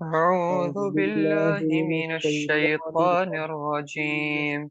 أعوذ أعوذ بالله بالله من من الشيطان الشيطان الرجيم. الرجيم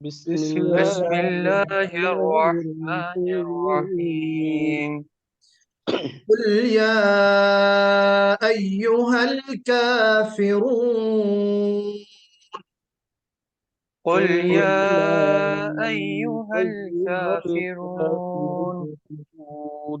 بسم بسم الله الله الرحمن الرحمن الرحيم. الرحيم قل يا أيها الكافرون. قل قل يا يا أيها أيها الكافرون الكافرون.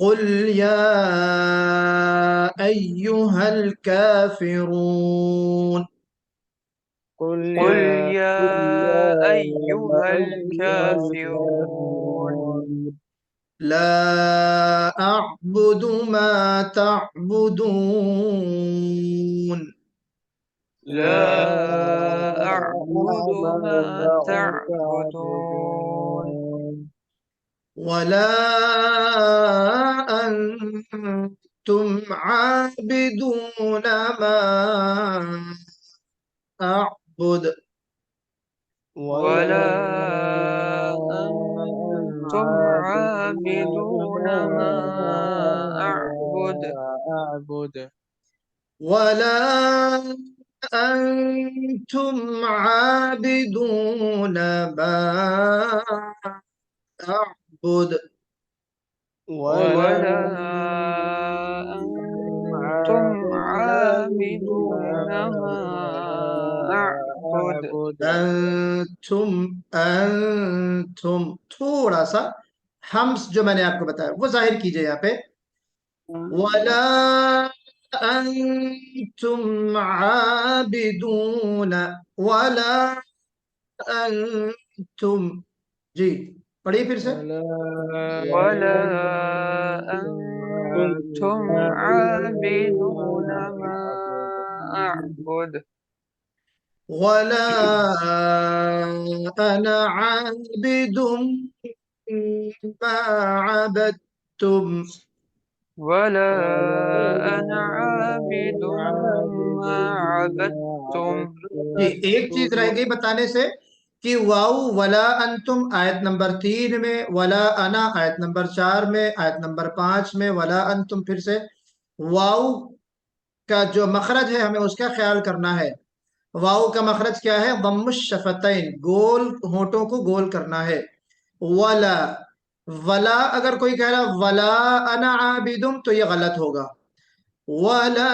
قل يا أيها الكافرون قل قل يا يا أيها أيها الكافرون الكافرون لا أعبد ما تعبدون لا لا أعبد ما أعبد تعبدون تعبدون ولا أنتم عابدون ما أعبد ولا ولا أنتم أنتم عابدون عابدون ما ما أعبد أعبد ولا أنتم عابدون ما أعبد ولا ولا أنتم أنتم عابدون عابدون ما ما أعبد أعبد انتم تھوڑا سا ہمس جو میں نے آپ کو بتایا وہ ظاہر کیجئے یہاں پہ ولا انتم عابدون ولا انتم جی پڑھیے پھر سے ولا ولا أنتم أنتم عابدون عابدون ما ما أعبد أعبد ولا أنا عابد ما عبدتم ولا ولا أنا عابد أنا عابد ما ما عبدتم جی ایک چیز رہ گئی عبدتم بتانے سے کہ واو ولا انتم آیت نمبر 3 میں ولا انا آیت نمبر 4 میں آیت نمبر 5 میں ولا انتم پھر سے واو کا جو مخرج ہے ہمیں اس کا خیال کرنا ہے واو کا مخرج کیا ہے ضم الشفتین گول ہونٹوں کو گول کرنا ہے ولا ولا اگر کوئی کہہ رہا ولا انا عابدم تو یہ غلط ہوگا ولا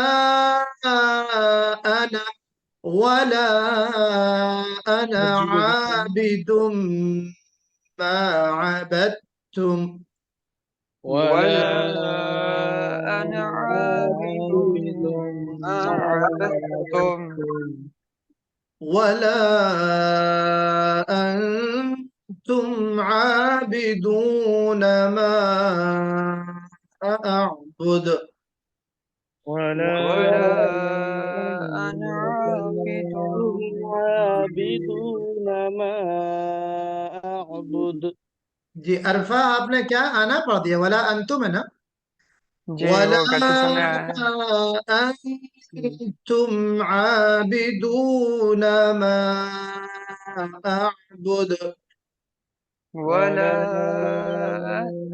انا ولا انا عابد ما عبدتم ولا ولا أنا عابد عابد ما ما عبدتم عبدتم ولا أنتم عابدون ما أعبد ولا ولا أنا عابد أنتم عابدون ما أعبد جی عرفہ آپ نے کیا آنا پڑھ دیا ولا انتم ہے نا جی ولا وہ غلطی سے میں آیا ہے أنتم عابدون ما أعبد ولا ولا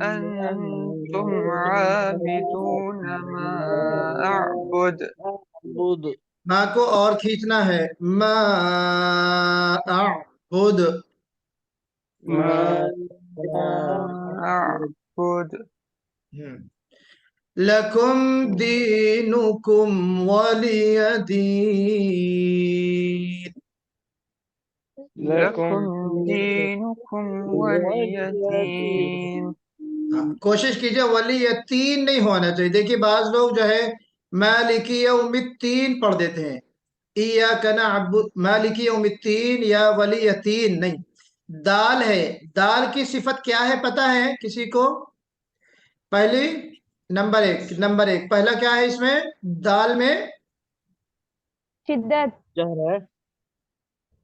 أنتم أنتم عابدون ما أعبد أعبد ما کو اور کھینچنا ہے ما أعبد ما ما أعبد لكم دينكم ولي دين لكم لكم دينكم دينكم ولي ولي دين دين کوشش کیجئے ولی تین نہیں ہونا چاہیے دیکھیے بعض لوگ جو ہے مالکی یوم الدین پڑھ دیتے ہیں ایاک نعبد مالکی یوم الدین یا ولی تین نہیں دال ہے دال کی صفت کیا ہے پتہ ہے کسی کو پہلی نمبر ایک پہلا کیا ہے اس میں دال میں شدت جہر ہے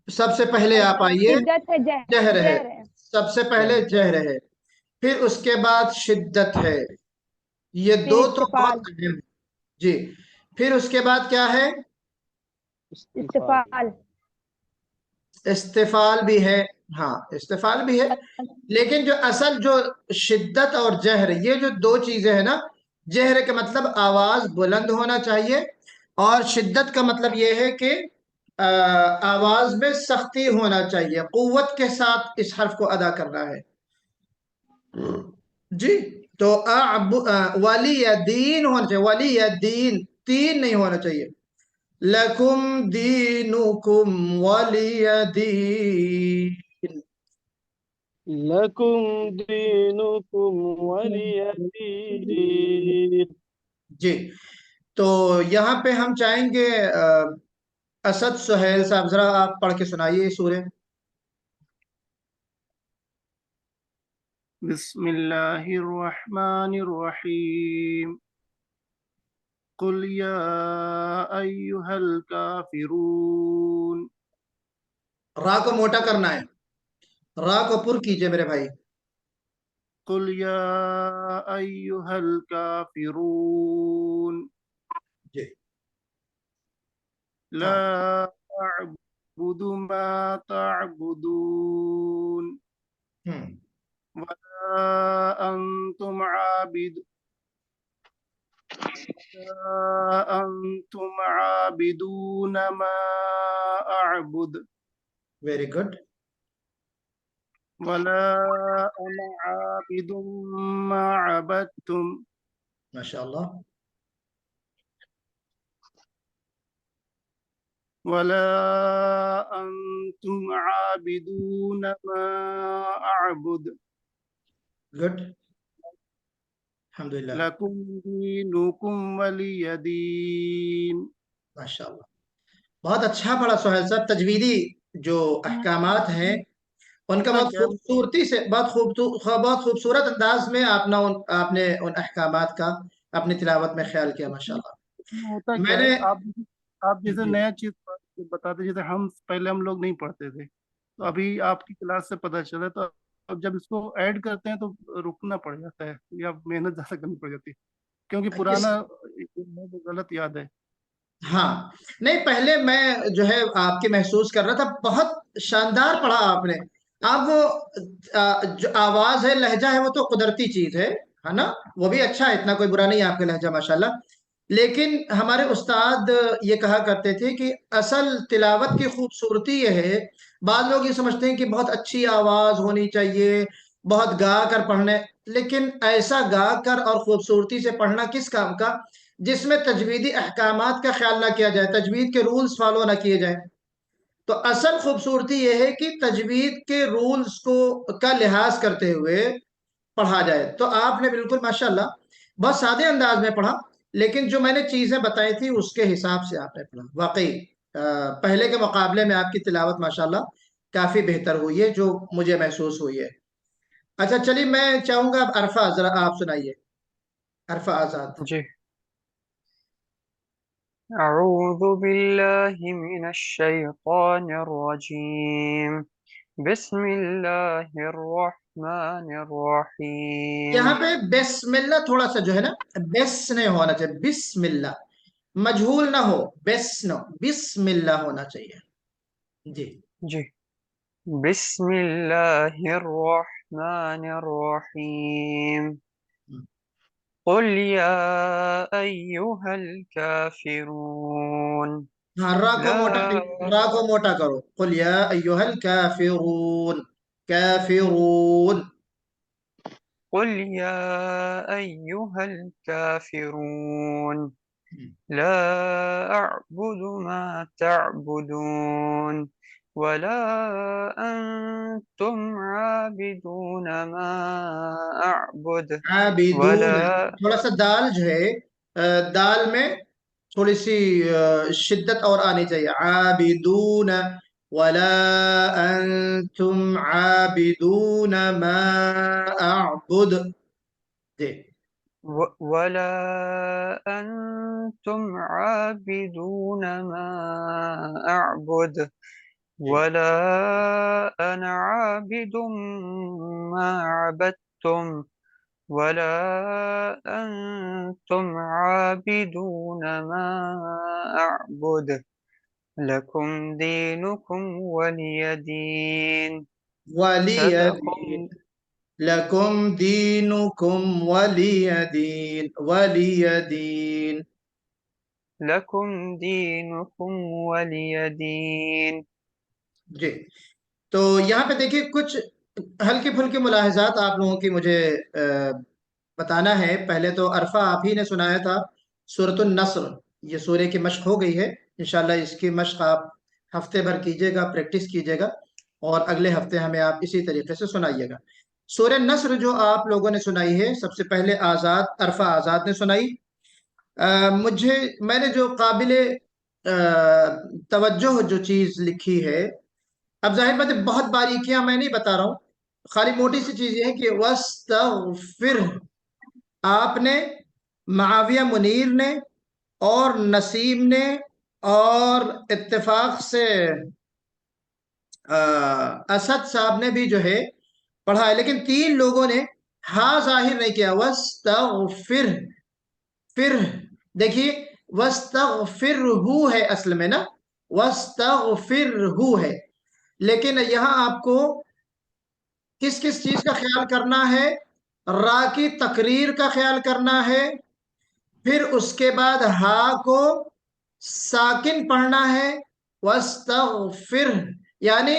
سب سے پہلے آپ آئیے شدت ہے جہر ہے جہر ہے سب سے پہلے جہر جہر ہے پھر اس کے بعد شدت ہے یہ پھر دو تو استفال بہت اہم ہیں جی پھر اس کے بعد کیا ہے استفال استفال استفال بھی ہے ہاں استفال بھی ہے لیکن جو اصل جو شدت اور جہر یہ جو دو چیزیں ہیں نا جہر کا مطلب آواز بلند ہونا چاہیے اور شدت کا مطلب یہ ہے کہ آواز میں سختی ہونا چاہیے قوت کے ساتھ اس حرف کو ادا کرنا ہے جی تو ولی دین ہونا چاہیے ولی دین تین نہیں ہونا چاہیے لکم دینکم ولی دین لکم دینکم ولی دین. جی، تو یہاں پہ ہم چاہیں گے اسد سہیل صاحب ذرا آپ پڑھ کے سنائیے یہ سورہ. بسم اللہ الرحمن الرحیم قل یا ایہا الکافرون. را کو موٹا کرنا ہے، را کو پر کیجئے میرے بھائی. قل یا ایہا الکافرون جی لا ہاں. اعبد ما تعبدون ہم. ولا انتم عابد انتم عابدون ما اعبد ویری گڈ. ولا انا عابد ما عبدتم ماشاء اللہ. ولا انتم عابدون ما اعبد گڈ. الحمدللہ. لکم دینکم ولی دین. ماشاء اللہ، بہت اچھا پڑھا سہیل صاحب. تجویدی جو احکامات ہیں ان کا بہت خوبصورتی سے بہت خوبصورت انداز میں آپ نے ان احکامات کا اپنی تلاوت میں خیال کیا. ماشاء اللہ. ہوتا میں کیا نے ہے آپ جیسے جی نیا چیز بتاتے، جیسے پہلے ہم لوگ نہیں پڑھتے تھے، تو ابھی آپ کی کلاس سے پتہ چلا، تو اب جب اس کو ایڈ کرتے ہیں تو رکنا پڑ جاتا ہے یا محنت زیادہ کرنی پڑ جاتی ہے، کیونکہ اس پرانا وہ غلط یاد ہے. ہاں نہیں، پہلے میں جو ہے آپ کی محسوس کر رہا تھا. بہت شاندار پڑھا آپ نے. اب وہ جو آواز ہے، لہجہ ہے، وہ تو قدرتی چیز ہے نا، وہ بھی اچھا ہے، اتنا کوئی برا نہیں ہے آپ کا لہجہ ماشاءاللہ. لیکن ہمارے استاد یہ کہا کرتے تھے کہ اصل تلاوت کی خوبصورتی یہ ہے. بعض لوگ یہ سمجھتے ہیں کہ بہت اچھی آواز ہونی چاہیے، بہت گا کر پڑھنے، لیکن ایسا گا کر اور خوبصورتی سے پڑھنا کس کام کا جس میں تجویدی احکامات کا خیال نہ کیا جائے، تجوید کے رولز فالو نہ کیے جائیں. تو اصل خوبصورتی یہ ہے کہ تجوید کے رولز کا لحاظ کرتے ہوئے پڑھا جائے. تو آپ نے بالکل ماشاءاللہ بہت سادے انداز میں پڑھا، لیکن جو میں نے چیزیں بتائی تھی اس کے حساب سے آپ نے پڑھا. واقعی پہلے کے مقابلے میں آپ کی تلاوت ماشاءاللہ کافی بہتر ہوئی ہے، جو مجھے محسوس ہوئی ہے. اچھا چلیے، میں چاہوں گا اب عرفہ ذرا آپ سنائیے. عرفہ آزاد. جی. أعوذ بالله من الشيطان الرجيم. بسم الله الرحمن الرحيم. یہاں پہ بسم اللہ تھوڑا سا جو ہے نا، بس نہیں ہونا چاہیے، بسم اللہ مجہول نہ ہو، بسم اللہ ہونا چاہیے. جی جی. بسم الله الرحمن الرحيم. قل يا أيها الكافرون ہاں، را کو موٹا کرو. قل یا ایہا الکافرون. کافرون. قل يا أيها الكافرون لا أعبد ما تعبدون ولا أنتم عابدون ما أعبد عابدون. ولا تھوڑا سا دال جو ہے، دال میں تھوڑی سی شدت اور آنی چاہیے. عابدون ولا انتم عابدون ما اعبد. جی ولا أنتم عابدون ما أعبد جی ولا أنا عابد ما عبدتم ولا أنتم عابدون ما أعبد لكم دينكم ولي دين. ولی صدق دین. لکم دینکم ولی دین. ولی دین. لكم دينكم ولي دين. جی، تو یہاں پہ دیکھیے کچھ ہلکی پھلکی ملاحظات آپ لوگوں کی مجھے بتانا ہے. پہلے تو عرفہ آپ ہی نے سنایا تھا سورۃ النصر، یہ سورہ کی مشق ہو گئی ہے. انشاءاللہ اس کی مشق آپ ہفتے بھر کیجئے گا، پریکٹس کیجئے گا. اور اگلے ہفتے ہمیں آپ اسی طریقے سے سنائیے گا۔ سورہ نصر جو آپ لوگوں نے سنائی ہے، سب سے پہلے عرفہ آزاد نے سنائی۔ میں نے جو قابل توجہ جو چیز لکھی ہے، اب ظاہر بات ہے بہت باریکیاں میں نہیں بتا رہا ہوں، خالی موٹی سی چیز یہ ہے کہ وَاسْتَغْفِرْ آپ نے، معاویہ منیر نے اور نسیم نے اور اتفاق سے اسد صاحب نے بھی جو ہے پڑھا ہے، لیکن 3 لوگوں نے ہاں ظاہر نہیں کیا۔ وَاسْتَغْفِرْ، پھر دیکھیے وَاسْتَغْفِرْهُ ہے اصل میں نا، وَاسْتَغْفِرْهُ ہے، لیکن یہاں آپ کو کس کس چیز کا خیال کرنا ہے؟ را کی تقریر کا خیال کرنا ہے، پھر اس کے بعد ہا کو ساکن پڑھنا ہے، وَاسْتَغْفِرْ یعنی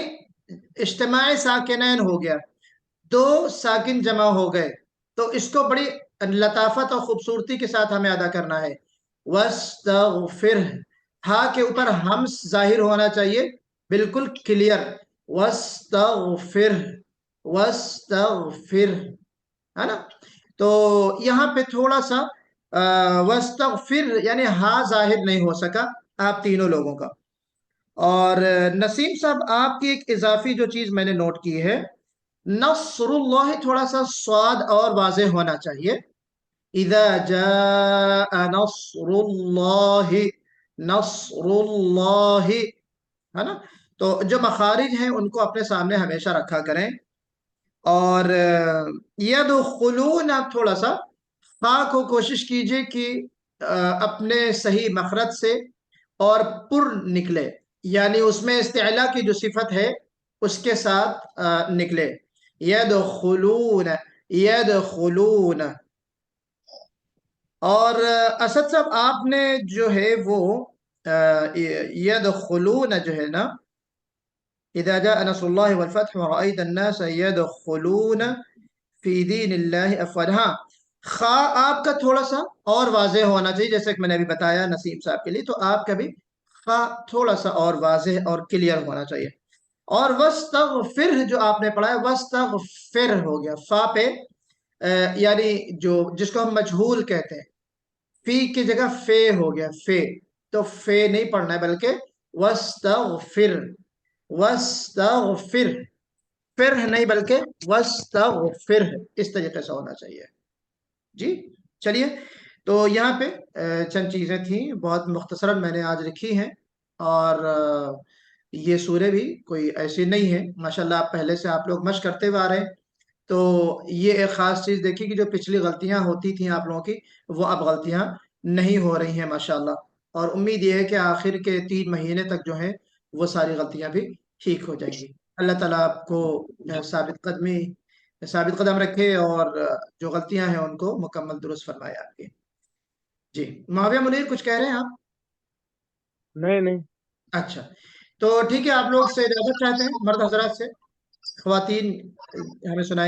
اجتماع ساکنین ہو گیا، 2 ساکن جمع ہو گئے، تو اس کو بڑی لطافت اور خوبصورتی کے ساتھ ہمیں ادا کرنا ہے۔ وَاسْتَغْفِرْ، ہا کے اوپر ہمس ظاہر ہونا چاہیے، بالکل کلیئر، وَاسْتَغْفِرْ، وَاسْتَغْفِرْ، ہے نا؟ تو یہاں پہ تھوڑا سا وَاسْتَغْفِرْ یعنی ہا ظاہر نہیں ہو سکا آپ تینوں لوگوں کا۔ اور نسیم صاحب آپ کی ایک اضافی جو چیز میں نے نوٹ کی ہے، نصر اللہ تھوڑا سا صاد اور واضح ہونا چاہیے، اذا جاء نصر اللہ، نصر اللہ، ہے نا؟ تو جو مخارج ہیں ان کو اپنے سامنے ہمیشہ رکھا کریں۔ اور یدخلون آپ تھوڑا سا خا کو کوشش کیجئے کہ اپنے صحیح مخرج سے اور پر نکلے، یعنی اس میں استعلا کی جو صفت ہے اس کے ساتھ نکلے، یدخلون، یدخلون۔ اور اسد صاحب آپ نے جو ہے وہ یدخلون جو ہے نا، اذا جاء نصر اللہ والفتح ورأيت الناس يدخلون فی دین اللہ افواجا، ہاں خا آپ کا تھوڑا سا اور واضح ہونا چاہیے، جیسے کہ میں نے ابھی بتایا نسیم صاحب کے لیے، تو آپ کا بھی خا تھوڑا سا اور واضح اور کلیئر ہونا چاہیے۔ اور وَاسْتَغْفِرْ جو آپ نے پڑھا ہے، وَاسْتَغْفِرْ ہو گیا، فا پہ یعنی جس کو ہم مجہول کہتے ہیں، فی کی جگہ فے ہو گیا، فے، تو فے نہیں پڑھنا ہے بلکہ وَاسْتَغْفِرْ، وَاسْتَغْفِرْ، پھر نہیں بلکہ وَاسْتَغْفِرْ، اس طریقے سے ہونا چاہیے۔ جی چلیے، تو یہاں پہ چند چیزیں تھیں بہت مختصراً میں نے آج لکھی ہیں، اور یہ سورہ بھی کوئی ایسی نہیں ہے، ماشاءاللہ آپ پہلے سے آپ لوگ مشق کرتے ہوئے آ رہے ہیں، تو یہ ایک خاص چیز دیکھی کہ جو پچھلی غلطیاں ہوتی تھیں آپ لوگوں کی، وہ اب غلطیاں نہیں ہو رہی ہیں ماشاءاللہ، اور امید یہ ہے کہ آخر کے 3 مہینے تک جو ہیں وہ ساری غلطیاں بھی ٹھیک ہو جائیں گی۔ اللہ تعالیٰ آپ کو ثابت قدم رکھے، اور جو غلطیاں ہیں ان کو مکمل درست فرمائے آپ کے۔ جی معاویہ منیر کچھ کہہ رہے ہیں آپ؟ نہیں اچھا، تو ٹھیک ہے، آپ لوگ سے اجازت چاہتے ہیں مرد حضرات سے، خواتین ہمیں سنائیں۔